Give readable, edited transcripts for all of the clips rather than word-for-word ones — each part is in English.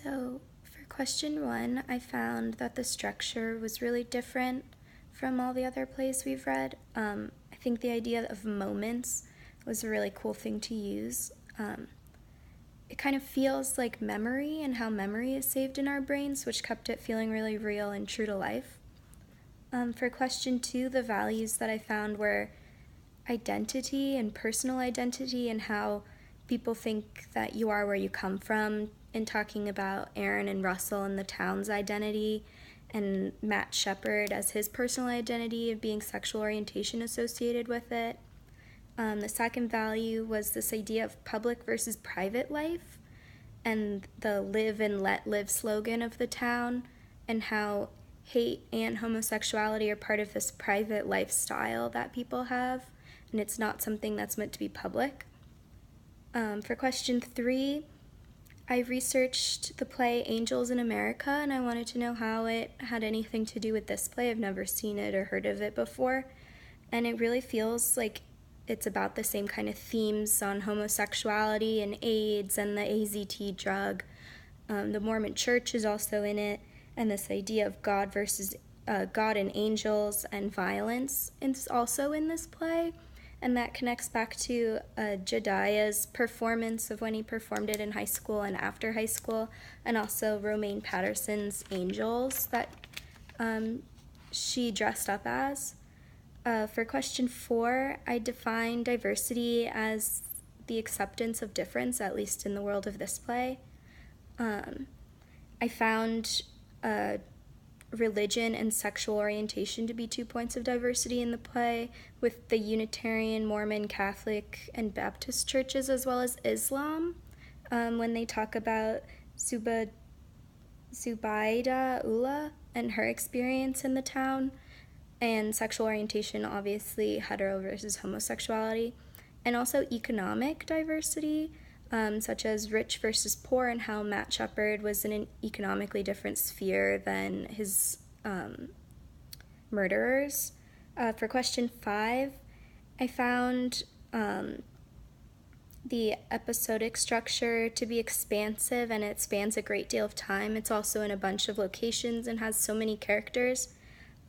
So, for question one, I found that the structure was really different from all the other plays we've read. I think the idea of moments was a really cool thing to use. It kind of feels like memory and how memory is saved in our brains, which kept it feeling really real and true to life. For question two, the values that I found were identity and personal identity and how people think that you are where you come from, and talking about Aaron and Russell and the town's identity, and Matt Shepard as his personal identity of being sexual orientation associated with it. The second value was this idea of public versus private life and the live and let live slogan of the town, and how hate and homosexuality are part of this private lifestyle that people have, and it's not something that's meant to be public. For question three, I researched the play Angels in America, and I wanted to know how it had anything to do with this play. I've never seen it or heard of it before, and it really feels like it's about the same kind of themes on homosexuality and AIDS and the AZT drug. The Mormon Church is also in it, and this idea of God versus God and angels and violence is also in this play. And that connects back to Jediah's performance of when he performed it in high school and after high school, and also Romaine Patterson's Angels that she dressed up as. For question four, I defined diversity as the acceptance of difference, at least in the world of this play. I found religion and sexual orientation to be 2 points of diversity in the play, with the Unitarian, Mormon, Catholic, and Baptist churches, as well as Islam, when they talk about Zubaida Ullah and her experience in the town, and sexual orientation, obviously hetero versus homosexuality, and also economic diversity, such as rich versus poor, and how Matt Shepard was in an economically different sphere than his murderers. For question five, I found the episodic structure to be expansive, and it spans a great deal of time. It's also in a bunch of locations and has so many characters.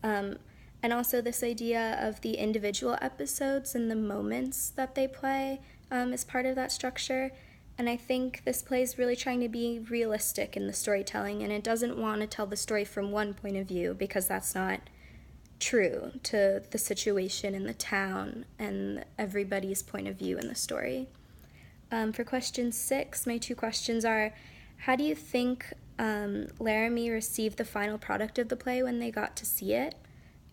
And also this idea of the individual episodes and the moments that they play is part of that structure. And I think this play is really trying to be realistic in the storytelling, and it doesn't want to tell the story from one point of view, because that's not true to the situation in the town and everybody's point of view in the story. For question six, my two questions are, how do you think Laramie received the final product of the play when they got to see it?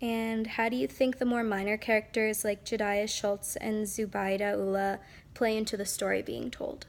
And how do you think the more minor characters like Jediah Schultz and Zubaida Ullah play into the story being told?